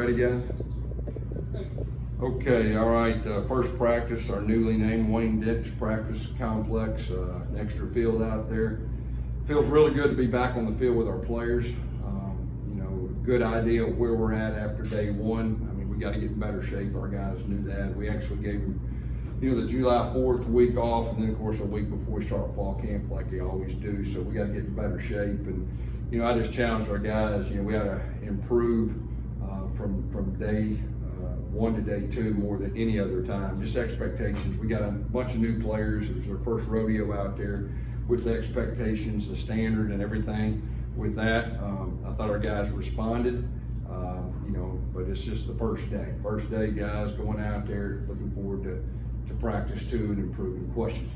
ready, guys? Okay, all right. First practice, our newly named Wayne Dix practice complex, an extra field out there. Feels really good to be back on the field with our players. Good idea of where we're at after day one. I mean, we got to get in better shape. Our guys knew that. We actually gave them, the July 4th week off, and then of course a week before we start fall camp like they always do. So we got to get in better shape. And I just challenged our guys. We got to improve from day one to day two more than any other time. Just expectations. We got a bunch of new players. It was their first rodeo out there with the expectations, the standard, and everything. With that, I thought our guys responded. But it's just the first day. First day, guys going out there, looking forward to practice too and improving. Questions?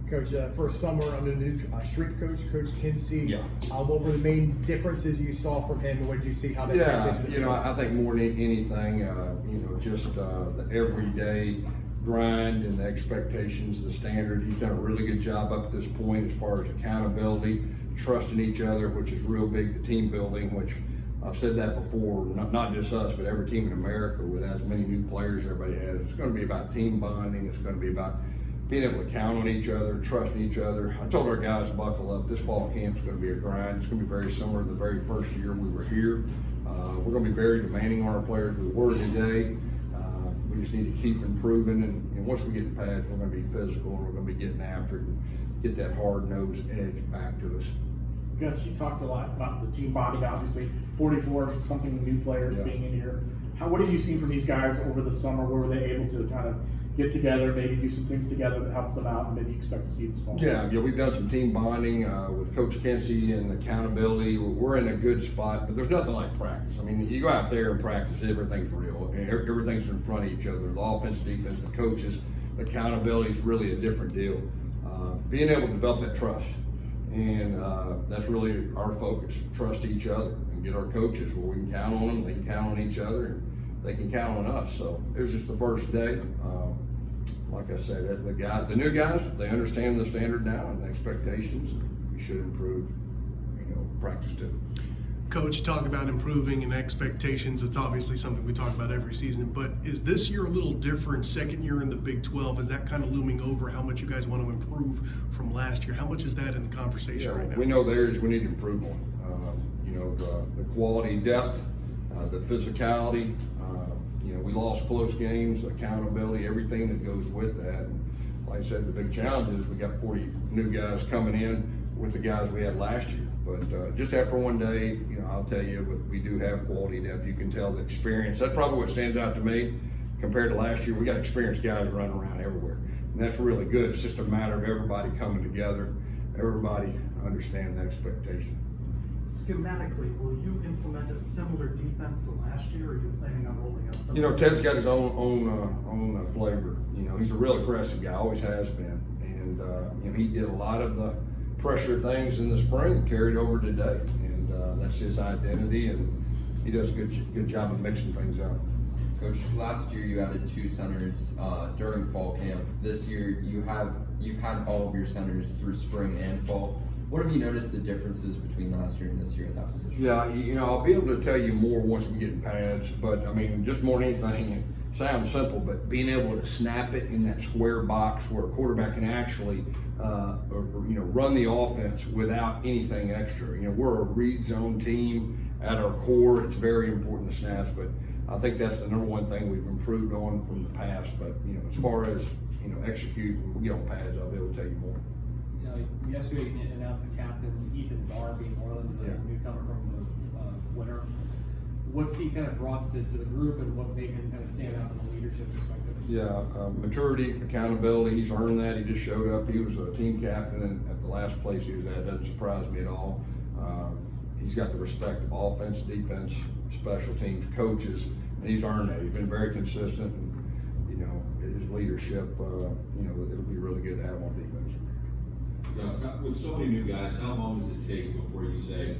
Coach, first summer under the new strength coach, Coach Kinsey. Yeah. What were the main differences you saw from him, and what did you see how that transitioned? I think more than anything, just the everyday grind and the expectations, the standard. He's done a really good job up to this point as far as accountability, trusting each other, which is real big, the team building, which I've said that before, not just us, but every team in America with as many new players everybody has. It's going to be about team bonding. It's going to be about being able to count on each other, trusting each other. I told our guys to buckle up. This fall camp's going to be a grind. It's going to be very similar to the very first year we were here. We're going to be very demanding on our players. We were today. We just need to keep improving, and once we get in pads, we're going to be physical, and we're going to be getting after it and get that hard-nosed edge back to us. Gus, you talked a lot about the team bonding, obviously 44-something new players being in here. What have you seen from these guys over the summer? Where were they able to kind of get together, maybe do some things together that helps them out, and maybe you expect to see this fall? Yeah, we've done some team bonding with Coach Kinsey and accountability. We're in a good spot, but there's nothing like practice. I mean, you go out there and practice, everything's real. Everything's in front of each other. The offense, defense, the coaches, accountability is really a different deal. Being able to develop that trust, and that's really our focus. Trust each other and get our coaches where we can count on them, they can count on each other, and they can count on us. So it was just the first day. Like I said, the new guys, they understand the standard now and the expectations. We should improve, practice too. Coach, you talk about improving and expectations. It's obviously something we talk about every season, but is this year a little different? Second year in the Big 12, is that kind of looming over how much you guys want to improve from last year? How much is that in the conversation right now? We know the areas we need to improve on. The quality, depth, the physicality. We lost close games, accountability, everything that goes with that. Like I said, the big challenge is we got 40 new guys coming in with the guys we had last year. But just after one day, I'll tell you, we do have quality depth. You can tell the experience. That's probably what stands out to me compared to last year. We got experienced guys running around everywhere, and that's really good. It's just a matter of everybody coming together, everybody understanding the expectation. Schematically, will you implement a similar defense to last year, or are you planning on rolling out something? Ted's got his own flavor. He's a real aggressive guy, always has been, and he did a lot of the pressure things in the spring, carried over today, and that's his identity, and he does a good job of mixing things up. Coach, last year you added 2 centers during fall camp. This year you've had all of your centers through spring and fall. What have you noticed the differences between last year and this year at that position? Yeah, I'll be able to tell you more once we get in pads, but I mean, just more than anything, it sounds simple, but being able to snap it in that square box where a quarterback can actually, run the offense without anything extra. We're a read zone team at our core. It's very important to snaps, but I think that's the number one thing we've improved on from the past. But as far as execute, when we get on pads, I'll be able to tell you more. Yesterday you announced the captains, Ethan Darby, Orland, is a newcomer from the winter. What's he kind of brought to the group, and what made him kind of stand out from a leadership perspective? Yeah, maturity, accountability, he's earned that. He just showed up. He was a team captain and at the last place he was at. Doesn't surprise me at all. He's got the respect of offense, defense, special teams, coaches, and he's earned that. He's been very consistent, and his leadership, it'll be really good to have on defense. With so many new guys, how long does it take before you say,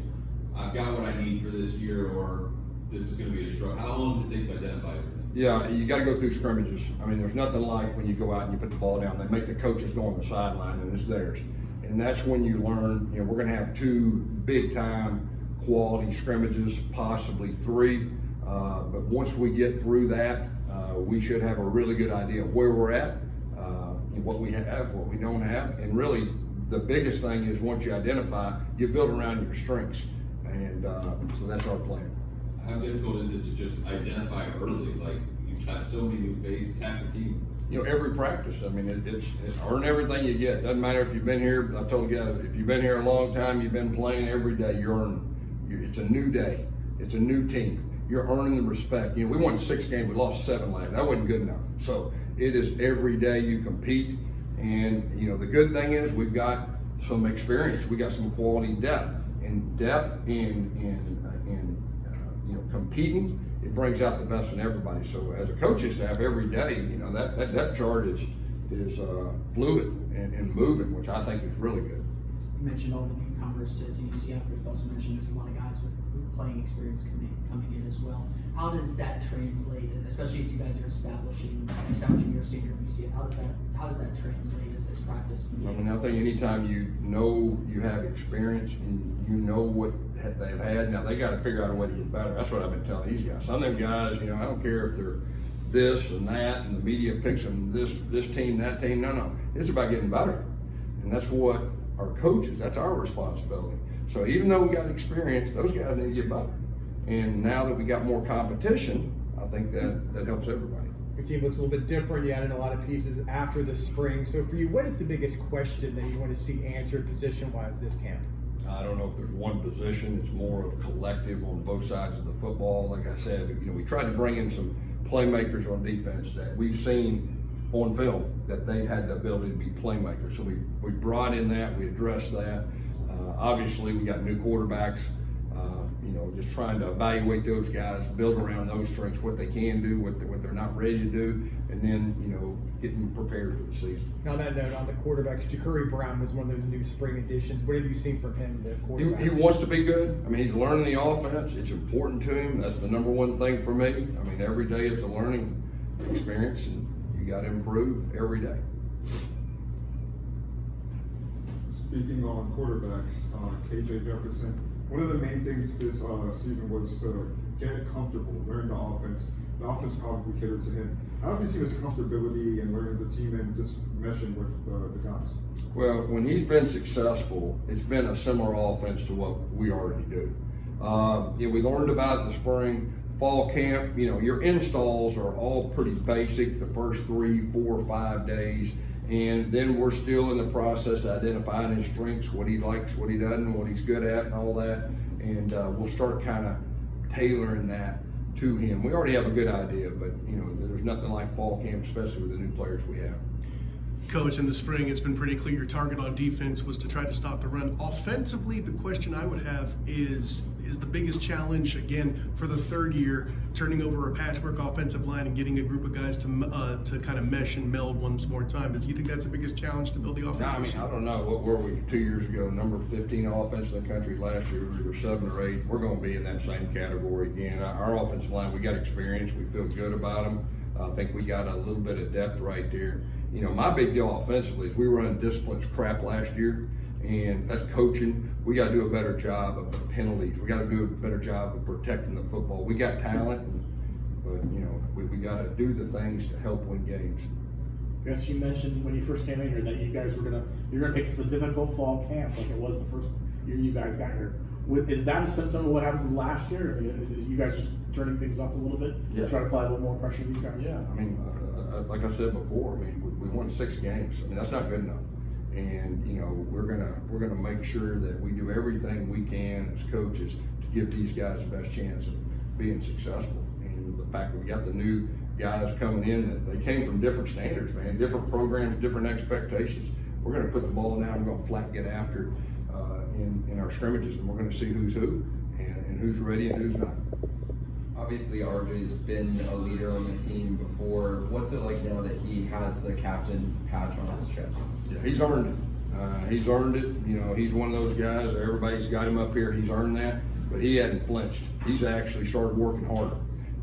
I've got what I need for this year, or this is going to be a struggle? How long does it take to identify everything? Yeah, you got to go through scrimmages. I mean, there's nothing like when you go out and you put the ball down. They make the coaches go on the sideline, and it's theirs. And that's when you learn, we're going to have 2 big-time quality scrimmages, possibly 3. But once we get through that, we should have a really good idea of where we're at, what we have, what we don't have, and really the biggest thing is once you identify, you build around your strengths, and so that's our plan. How difficult is it to just identify early? Like, you've got so many new faces, half the team. Every practice, I mean, it's earn everything you get. Doesn't matter if you've been here, I told you guys, if you've been here a long time, you've been playing every day, you're earning. It's a new day. It's a new team. You're earning the respect. We won 6 games, we lost 7 last. That wasn't good enough. So it is every day you compete. And, the good thing is we've got some experience. We got some quality depth. And depth in competing, it brings out the best in everybody. So as a coaching staff, every day, that depth chart is fluid and moving, which I think is really good. You mentioned all the newcomers to UCF, but you also mentioned there's a lot of guys with playing experience coming in as well. How does that translate, especially as you guys are establishing your senior UCF? How does that translate as practice? I mean, I think anytime you have experience and you know what they've had, now they got to figure out a way to get better. That's what I've been telling these guys. Some of them guys, I don't care if they're this and that, and the media picks them this team, that team. No, it's about getting better, and that's what our coaches. That's our responsibility. So even though we got experience, those guys need to get better. And now that we got more competition, I think that helps everybody. Your team looks a little bit different. You added a lot of pieces after the spring. So for you, what is the biggest question that you want to see answered position-wise this camp? I don't know if there's one position. It's more of a collective on both sides of the football. Like I said, we tried to bring in some playmakers on defense that we've seen on film that they've had the ability to be playmakers. So we brought in that. We addressed that. Obviously, we got new quarterbacks. Just trying to evaluate those guys, build around those strengths, what they can do, what they're not ready to do, and then getting prepared for the season. On that note, on the quarterbacks, Ja'Cory Brown was one of those new spring additions. What have you seen from him, the quarterback? He wants to be good. I mean, he's learning the offense. It's important to him. That's the number one thing for me. I mean, every day it's a learning experience, and you got to improve every day. Speaking on quarterbacks, KJ Jefferson, one of the main things this season was to get comfortable, learn the offense. The offense probably catered to him. How have you seen his comfortability and learning the team and just meshing with the guys? Well, when he's been successful, it's been a similar offense to what we already do. We learned about it in the spring. Fall camp, your installs are all pretty basic the first 3, 4, 5 days. And then we're still in the process of identifying his strengths, what he likes, what he doesn't, what he's good at, and all that. And we'll start kind of tailoring that to him. We already have a good idea, but there's nothing like fall camp, especially with the new players we have. Coach, in the spring, it's been pretty clear your target on defense was to try to stop the run. Offensively, the question I would have is the biggest challenge, again, for the third year, turning over a patchwork offensive line and getting a group of guys to kind of mesh and meld once more time. Do you think that's the biggest challenge to build the offense? I mean, I don't know. What were we 2 years ago? Number 15 offense in the country. Last year we were 7 or 8. We're going to be in that same category again. Our offensive line, we got experience. We feel good about them. I think we got a little bit of depth right there. My big deal offensively is we were running disciplines crap last year, and that's coaching. We got to do a better job of the penalties. We got to do a better job of protecting the football. We got talent, but we got to do the things to help win games. Gus, you mentioned when you first came in here that you guys you're gonna make this a difficult fall camp like it was the first year you guys got here. Is that a symptom of what happened last year? Is you guys just turning things up a little bit? Yeah. Try to apply a little more pressure to these guys? Yeah, I mean, like I said before, I mean, we won 6 games. I mean, that's not good enough. And we're gonna make sure that we do everything we can as coaches to give these guys the best chance of being successful. And the fact that we got the new guys coming in, that they came from different standards, man, different programs, different expectations. We're gonna put the ball down, we're gonna flat get after in our scrimmages, and we're gonna see who's who and who's ready and who's not. Obviously, RJ's been a leader on the team before. What's it like now that he has the captain patch on his chest? Yeah, he's earned it. He's earned it. He's one of those guys. Everybody's got him up here. He's earned that, but he hadn't flinched. He's actually started working harder,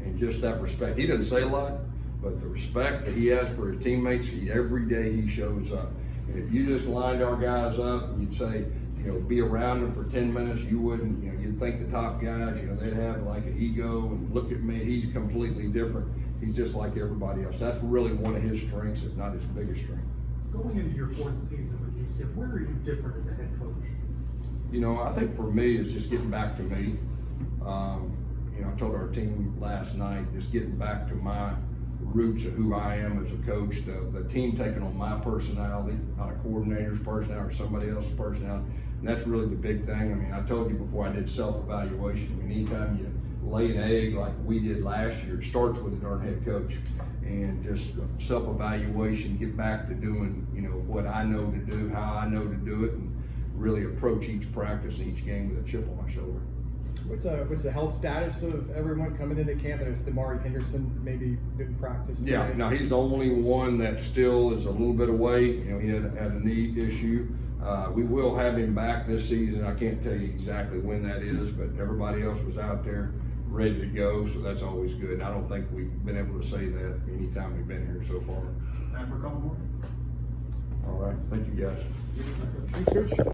and just that respect. He doesn't say a lot, but the respect that he has for his teammates, every day he shows up. And if you just lined our guys up and you'd say, you know, be around him for 10 minutes, you wouldn't, you know, you'd think the top guys, you know, they'd have like an ego and look at me, he's completely different. He's just like everybody else. That's really one of his strengths, if not his biggest strength. Going into your fourth season with UCF, where are you different as a head coach? You know, I think for me, it's just getting back to me. You know, I told our team last night, just getting back to my roots of who I am as a coach, the team taking on my personality, not a coordinator's personality or somebody else's personality. And that's really the big thing. I mean, I told you before I did self-evaluation. I mean, anytime you lay an egg like we did last year, it starts with a darn head coach. And just self-evaluation, get back to doing, you know, what I know to do, how I know to do it, and really approach each practice and each game with a chip on my shoulder. What's the health status of everyone coming into camp? There's Damari Henderson maybe didn't practice today. Yeah, now he's the only one that still is a little bit away. You know, he had a knee issue. We will have him back this season. I can't tell you exactly when that is, but everybody else was out there ready to go, so that's always good. I don't think we've been able to say that anytime we've been here so far. Time for a couple more? All right, thank you guys. Thanks, Coach.